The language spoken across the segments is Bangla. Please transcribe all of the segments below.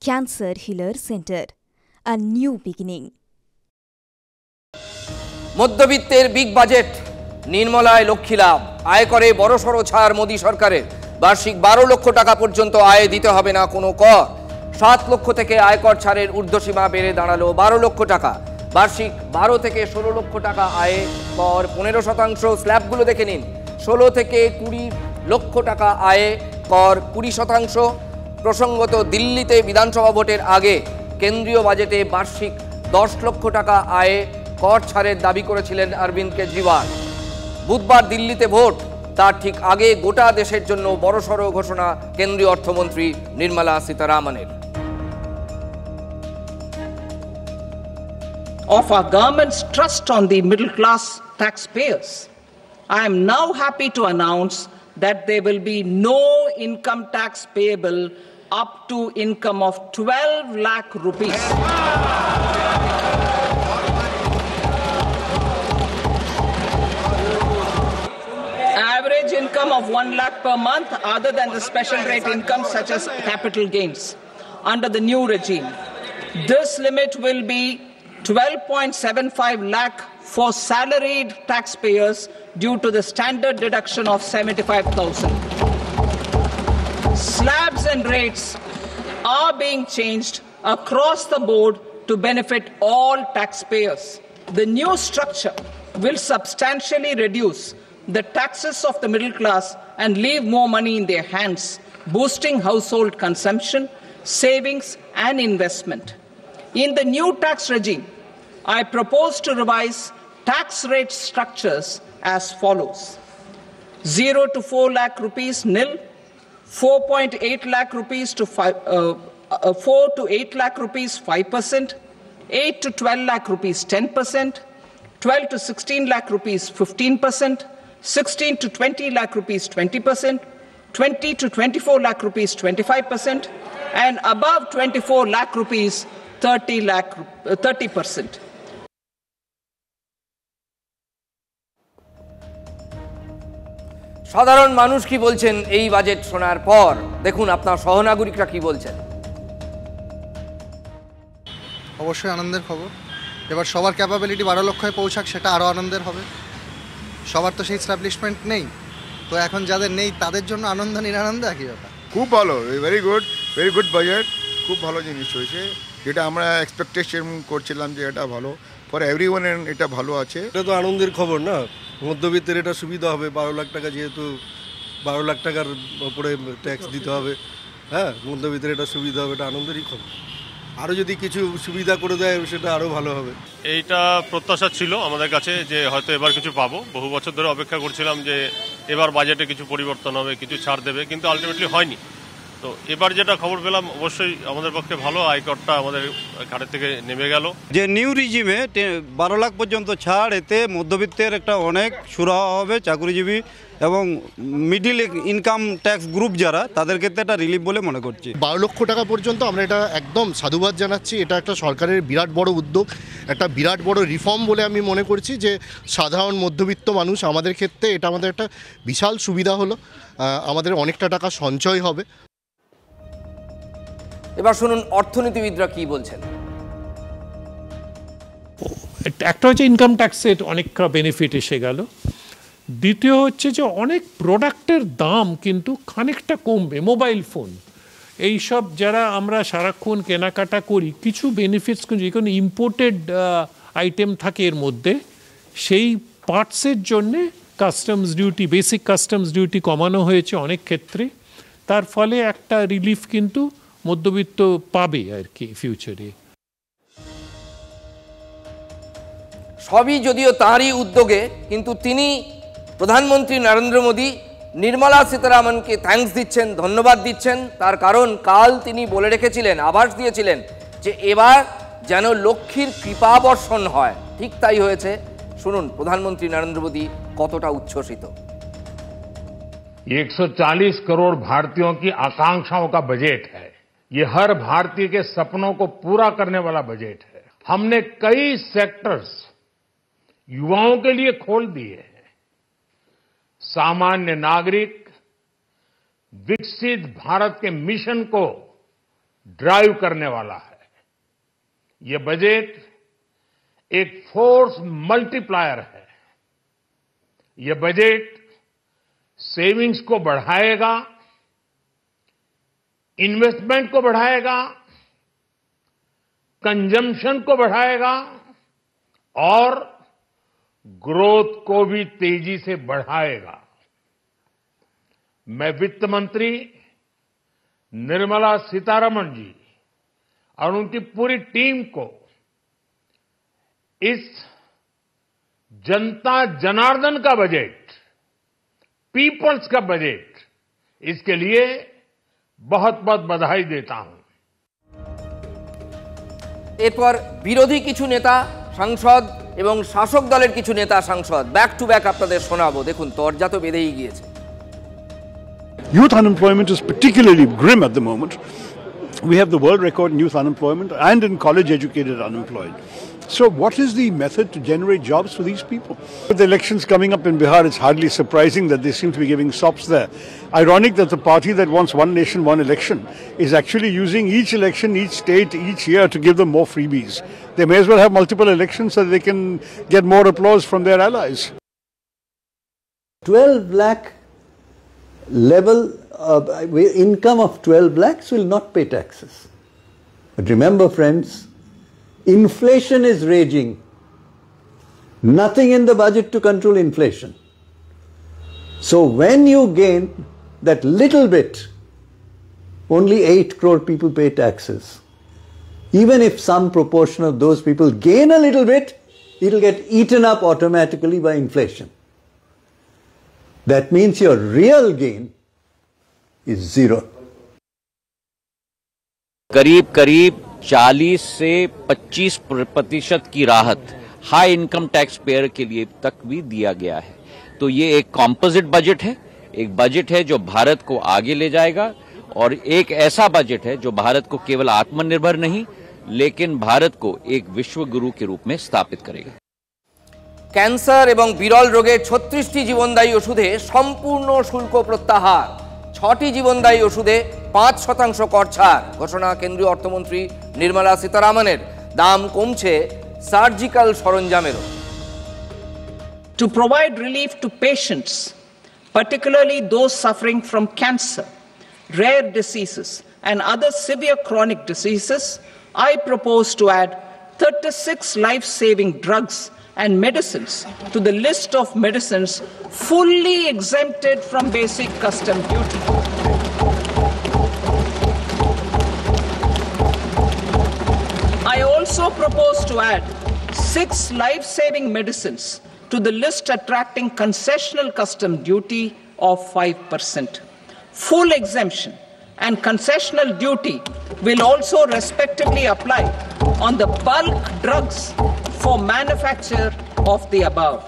Cancer Healer Center. A new beginning. মধ্যবিত্তের বিগ বাজেট, নির্মলায় লক্ষ্মী লাভ, আয়করে বড়সড় ছাড় মোদী সরকারের। বার্ষিক 12 লক্ষ টাকা পর্যন্ত আয় দিতে হবে না কোনো কর। 7 লক্ষ থেকে আয়কর ছাড়ের ঊর্ধ্বসীমা বেড়ে দাঁড়ালো 12 লক্ষ টাকা। বার্ষিক 12 থেকে 16 লক্ষ টাকা আয়ে কর 15%। স্ল্যাবগুলো দেখে নিন। 16 থেকে 20 লক্ষ টাকা আয়ে কর 20%। প্রসঙ্গত, দিল্লিতে বিধানসভা ভোটের আগে কেন্দ্রীয় বাজেটে বার্ষিক 10 লক্ষ টাকা আয়ে কর ছাড়ের দাবি করেছিলেন অরবিন্দ কেজরিওয়াল। বুধবার দিল্লিতে ভোট, তার ঠিক আগে গোটা দেশের জন্য বড়সড় ঘোষণা কেন্দ্রীয় অর্থমন্ত্রী Nirmala সীতারামনের। Of our government's trust on the middle class taxpayers, I am now happy to announce that there will be no income tax payable up to income of 12 lakh rupees. Average income of 1 lakh per month other than the special rate income such as capital gains under the new regime. This limit will be 12.75 lakh for salaried taxpayers due to the standard deduction of 75,000. Slabs and rates are being changed across the board to benefit all taxpayers. The new structure will substantially reduce the taxes of the middle class and leave more money in their hands, boosting household consumption, savings and investment. In the new tax regime, I propose to revise tax rate structures as follows: 0 to 4 lakh rupees nil, 4.8 lakh rupees to 4 to 8 lakh rupees 5%, 8 to 12 lakh rupees 10%, 12 to 16 lakh rupees 15%, 16 to 20 lakh rupees 20%, 20 to 24 lakh rupees 25%, and above 24 lakh rupees 30%. সাধারণ মানুষ কি বলছেন এই বাজেট শোনার পর? দেখুন আপনার সহনাগরিকরা কি বলছেন। অবশ্যই আনন্দের খবর। এবার সবার ক্যাপাবিলিটি 12 লক্ষে পৌঁছাক, সেটা আরও আনন্দের হবে। সবার তো সেই এস্টাবলিশমেন্ট নেই, তো এখন যাদের নেই তাদের জন্য আনন্দ নিরানন্দ একই ব্যাপার। খুব ভালো, ভেরি গুড বাজেট। খুব ভালো জিনিস হয়েছে, যেটা আমরা এক্সপেকটেশন করছিলাম যে এটা ভালো ফর এভরিওয়ান, এটা ভালো আছে। এটা তো আনন্দের খবর না, মধ্যবিত্তের এটা সুবিধা হবে। 12 লাখ টাকা, যেহেতু 12 লাখ টাকার ওপরে ট্যাক্স দিতে হবে, হ্যাঁ, মধ্যবিত্তের এটা সুবিধা হবে, এটা আনন্দেরই খবর। আরও যদি কিছু সুবিধা করে দেয় সেটা আরও ভালো হবে। এইটা প্রত্যাশা ছিল আমাদের কাছে যে হয়তো এবার কিছু পাবো। বহু বছর ধরে অপেক্ষা করছিলাম যে এবার বাজেটে কিছু পরিবর্তন হবে, কিছু ছাড় দেবে, কিন্তু আলটিমেটলি হয়নি। তো এবার যেটা খবর পেলাম অবশ্যই আমাদের পক্ষে ভালো, আয়করটা আমাদের ঘাটের থেকে নেমে গেল। যে নিউ রিজিমে 12 লাখ পর্যন্ত ছাড়, এতে মধ্যবিত্তের একটা অনেক সুরাহা হবে। চাকরিজীবী এবং মিডিল ইনকাম ট্যাক্স গ্রুপ যারা, তাদের ক্ষেত্রে একটা রিলিফ বলে মনে করছি। 12 লক্ষ টাকা পর্যন্ত আমরা এটা একদম সাধুবাদ জানাচ্ছি। এটা একটা সরকারের বিরাট বড় উদ্যোগ, একটা বিরাট বড় রিফর্ম বলে আমি মনে করছি। যে সাধারণ মধ্যবিত্ত মানুষ, আমাদের ক্ষেত্রে এটা আমাদের একটা বিশাল সুবিধা হলো, আমাদের অনেকটা টাকা সঞ্চয় হবে। এবার শুনুন অর্থনীতিবিদরা কি বলছেন। একটা হচ্ছে ইনকাম ট্যাক্সের অনেকটা বেনিফিট এসে গেল। দ্বিতীয় হচ্ছে যে অনেক প্রোডাক্টের দাম কিন্তু খানিকটা কমবে। মোবাইল ফোন, এইসব যারা আমরা সারাক্ষণ কেনাকাটা করি, কিছু বেনিফিটস, যে কোনো ইম্পোর্টেড আইটেম থাকে এর মধ্যে, সেই পার্টসের জন্যে customs duty, basic customs duty কমানো হয়েছে অনেক ক্ষেত্রে। তার ফলে একটা রিলিফ কিন্তু মধ্যবিত্ত পাবে আর কি ফিউচারে। সবই যদিও তাঁরই উদ্যোগে, কিন্তু তিনি প্রধানমন্ত্রী নরেন্দ্র মোদী নির্মলা সীতারামনকে থ্যাঙ্কস দিচ্ছেন, ধন্যবাদ দিচ্ছেন। তার কারণ কাল তিনি বলে রেখেছিলেন, আভাস দিয়েছিলেন যে এবার যেন লক্ষ্মীর কৃপা বর্ষণ হয়। ঠিক তাই হয়েছে। শুনুন প্রধানমন্ত্রী নরেন্দ্র মোদী কতটা উচ্ছ্বসিত। 140 करोड़ भारतीयों की आकांक्षाओं का बजट है। ये हर भारतीय के सपनों को पूरा करने वाला बजट है। हमने कई सेक्टर्स युवाओं के लिए खोल दिए हैं। सामान्य नागरिक विकसित भारत के मिशन को ड्राइव करने वाला है। ये बजट एक फोर्स मल्टीप्लायर है। ये बजट सेविंग्स को बढ़ाएगा, इन्वेस्टमेंट को बढ़ाएगा, कंजम्पशन को बढ़ाएगा और ग्रोथ को भी तेजी से बढ़ाएगा। मैं वित्त मंत्री निर्मला सीतारमण जी और उनकी पूरी टीम को इस जनता जनार्दन का बजट, पीपल्स का बजट, इसके लिए बहुत बहुत बधाई देता हूं। এরপর বিরোধী কিছু নেতা সাংসদ এবং শাসক দলের কিছু নেতা সাংসদ ব্যাক টু ব্যাক আপনাদের শোনাবো। দেখুন, তরজা তো বেঁধেই গিয়েছে। Youth unemployment is particularly grim at the moment. We have the world record in youth unemployment and in college-educated unemployed. So what is the method to generate jobs for these people? With the elections coming up in Bihar, it's hardly surprising that they seem to be giving sops there. Ironic that the party that wants one nation, one election is actually using each election, each state, each year to give them more freebies. They may as well have multiple elections so they can get more applause from their allies. 12 lakh level income of 12 lakhs will not pay taxes. But remember, friends, inflation is raging. Nothing in the budget to control inflation. So when you gain that little bit, only 8 crore people pay taxes. Even if some proportion of those people gain a little bit, it will get eaten up automatically by inflation. That means your real gain is zero. करीब करीब 40 से 25% की राहत हाई इनकम टैक्स पेयर के लिए तक भी दिया गया है। तो ये एक कॉम्पोजिट बजट है, एक बजट है जो भारत को आगे ले जाएगा और एक ऐसा बजट है जो भारत को केवल आत्मनिर्भर नहीं लेकिन भारत को एक विश्व गुरु के रूप में स्थापित करेगा। ক্যান্সার এবং বিরল রোগের 36টি জীবনদায়ী ওষুধে সম্পূর্ণ শুল্ক প্রত্যাহার, 6টি জীবনদায়ী ওষুধে 5% কর ছাড় ঘোষণা কেন্দ্রীয় অর্থমন্ত্রী নির্মলা সীতারামনের। দাম কমছে surgical সরঞ্জামেরও। To provide relief to patients, particularly those suffering from cancer, rare diseases, and other severe chronic diseases, I propose to add 36 life-saving drugs and medicines to the list of medicines fully exempted from basic custom duty. I also propose to add 6 life-saving medicines to the list attracting concessional custom duty of 5%. Full exemption and concessional duty will also respectively apply on the bulk drugs for manufacture of the above.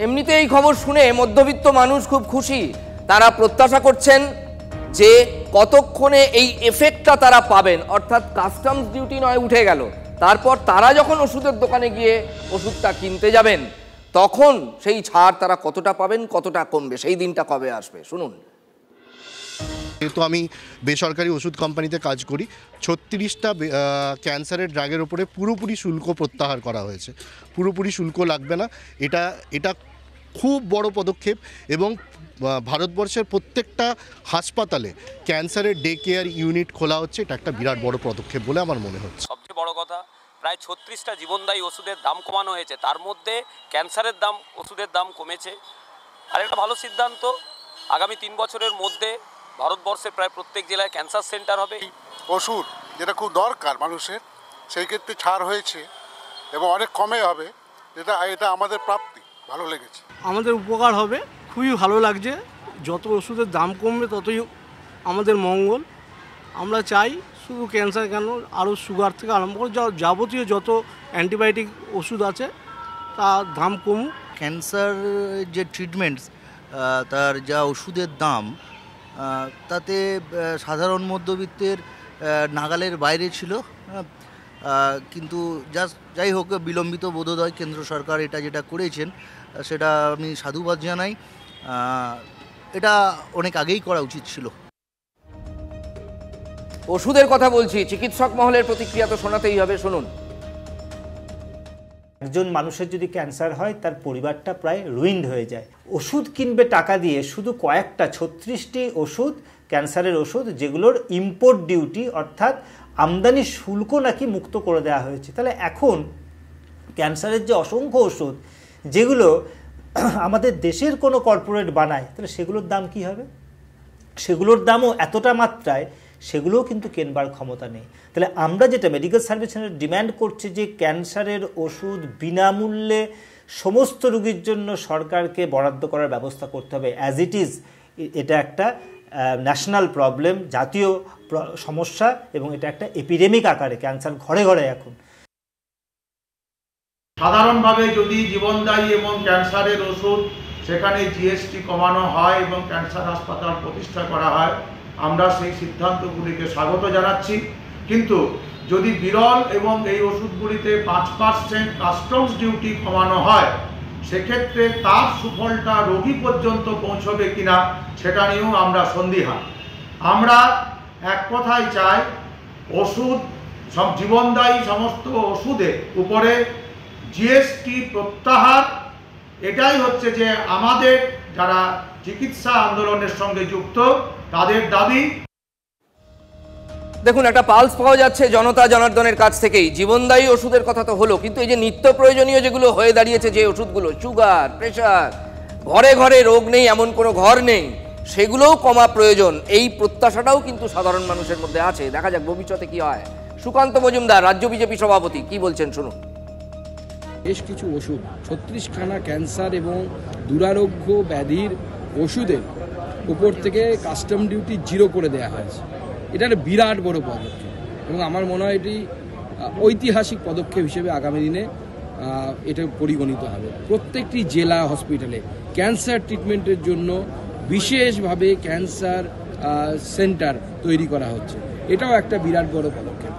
এমনিতে এই খবর শুনে মধ্যবিত্ত মানুষ খুব খুশি। তারা প্রত্যাশা করছেন যে কতক্ষণে এই এফেক্টটা তারা পাবেন, অর্থাৎ কাস্টমস ডিউটি নয় উঠে গেল, তারপর তারা যখন ওষুধের দোকানে গিয়ে ওষুধটা কিনতে যাবেন তখন সেই ছাড় তারা কতটা পাবেন, কতটা কমবে, সেই দিনটা কবে আসবে শুনুন। যেহেতু আমি বেসরকারি ওষুধ কোম্পানিতে কাজ করি, 36টা ক্যান্সারের ড্রাগের ওপরে পুরোপুরি শুল্ক প্রত্যাহার করা হয়েছে। পুরোপুরি শুল্ক লাগবে না। এটা খুব বড় পদক্ষেপ এবং ভারতবর্ষের প্রত্যেকটা হাসপাতালে ক্যান্সারের ডে কেয়ার ইউনিট খোলা হচ্ছে। এটা একটা বিরাট বড় পদক্ষেপ বলে আমার মনে হচ্ছে। সবচেয়ে বড় কথা, প্রায় 36টা জীবনদায়ী ওষুধের দাম কমানো হয়েছে, তার মধ্যে ক্যান্সারের দাম, ওষুধের দাম কমেছে। আর একটা ভালো সিদ্ধান্ত, আগামী 3 বছরের মধ্যে ভারতবর্ষের প্রায় প্রত্যেক জেলায় ক্যান্সার সেন্টার হবে। ওষুধ যেটা খুব দরকার মানুষের, সেই ক্ষেত্রে ছাড় হয়েছে এবং অনেক কমে হবে, এটা আমাদের প্রাপ্তি, ভালো লেগেছে। আমাদের উপকার হবে, খুবই ভালো লাগছে। যত ওষুধের দাম কমবে ততই আমাদের মঙ্গল। আমরা চাই শুধু ক্যান্সার কেন, আরও সুগার থেকে আরম্ভ করে যাবতীয় যত অ্যান্টিবায়োটিক ওষুধ আছে তার দাম কমুক। ক্যান্সার যে ট্রিটমেন্টস, তার যা ওষুধের দাম, তাতে সাধারণ মধ্যবিত্তের নাগালের বাইরে ছিল। কিন্তু যাই হোক, বিলম্বিত বোধোদয় কেন্দ্র সরকার এটা যেটা করেছেন সেটা আমি সাধুবাদ জানাই। এটা অনেক আগেই করা উচিত ছিল। ওষুধের কথা বলছি, চিকিৎসক মহলের প্রতিক্রিয়া তো শোনাতেই হবে, শুনুন। একজন মানুষের যদি ক্যান্সার হয় তার পরিবারটা প্রায় রুইন্ড হয়ে যায়। ওষুধ কিনবে টাকা দিয়ে, শুধু কয়েকটা 36টি ওষুধ, ক্যান্সারের ওষুধ, যেগুলোর ইম্পোর্ট ডিউটি অর্থাৎ আমদানি শুল্ক নাকি মুক্ত করে দেওয়া হয়েছে। তাহলে এখন ক্যান্সারের যে অসংখ্য ওষুধ যেগুলো আমাদের দেশের কোনো কর্পোরেট বানায়, তাহলে সেগুলোর দাম কি হবে? সেগুলোর দামও এতটা মাত্রায় সেগুলোও কিন্তু কেনবার ক্ষমতা নেই। তাহলে আমরা যেটা মেডিকেল সার্ভিস সেন্টার ডিম্যান্ড করছি যে ক্যান্সারের ওষুধ বিনামূল্যে সমস্ত রোগীর জন্য সরকারকে বরাদ্দ করার ব্যবস্থা করতে হবে। অ্যাজ ইট ইজ এটা একটা ন্যাশনাল প্রবলেম, জাতীয় সমস্যা, এবং এটা একটা এপিডেমিক আকারে ক্যান্সার ঘরে ঘরে এখন। সাধারণভাবে যদি জীবনদায়ী এবং ক্যান্সারের ওষুধ সেখানে জিএসটি কমানো হয় এবং ক্যান্সার হাসপাতাল প্রতিষ্ঠা করা হয়, আমরা সেই সিদ্ধান্তগুলিকে স্বাগত জানাচ্ছি। কিন্তু যদি বিরল এবং এই ওষুধগুলিতে 5% কাস্টমস ডিউটি কমানো হয়, সেক্ষেত্রে তার সুফলটা রোগী পর্যন্ত পৌঁছবে কিনা সেটা নিয়েও আমরা সন্দিহান। আমরা এক কথাই চাই, ওষুধ সব জীবনদায়ী সমস্ত ওষুধের উপরে জিএসটি প্রত্যাহার। এটাই হচ্ছে যে আমাদের যারা চিকিৎসা আন্দোলনের সঙ্গে যুক্ত তাদের দাবি। দেখুন, একটা পালস পাওয়া যাচ্ছে জনতা জনার্দনের কাছ থেকেই। জীবনদায়ী ওষুধের কথা তো হলো, কিন্তু এই যে নিত্য প্রয়োজনীয় যেগুলো হয়ে দাঁড়িয়েছে, যে ওষুধগুলো, সুগার, প্রেশার, ঘরে ঘরে রোগ নেই এমন কোনো ঘর নেই, সেগুলোও কমা প্রয়োজন। এই প্রত্যাশাটাও কিন্তু সাধারণ মানুষের মধ্যে আছে। দেখা যাক ভবিষ্যতে কি হয়। সুকান্ত মজুমদার, রাজ্য বিজেপি সভাপতি, কি বলছেন শুনুন। বেশ কিছু ওষুধ, 36খানা ক্যান্সার এবং দুরারোগ্য ব্যাধির ওষুধের উপর থেকে কাস্টম ডিউটি 0 করে দেওয়া হয়েছে। এটা একটা বিরাট বড় পদক্ষেপ এবং আমার মনে হয় এটি ঐতিহাসিক পদক্ষেপ হিসেবে আগামী দিনে এটা পরিগণিত হবে। প্রত্যেকটি জেলা হসপিটালে ক্যান্সার ট্রিটমেন্টের জন্য বিশেষভাবে ক্যান্সার সেন্টার তৈরি করা হচ্ছে। এটাও একটা বিরাট বড় পদক্ষেপ।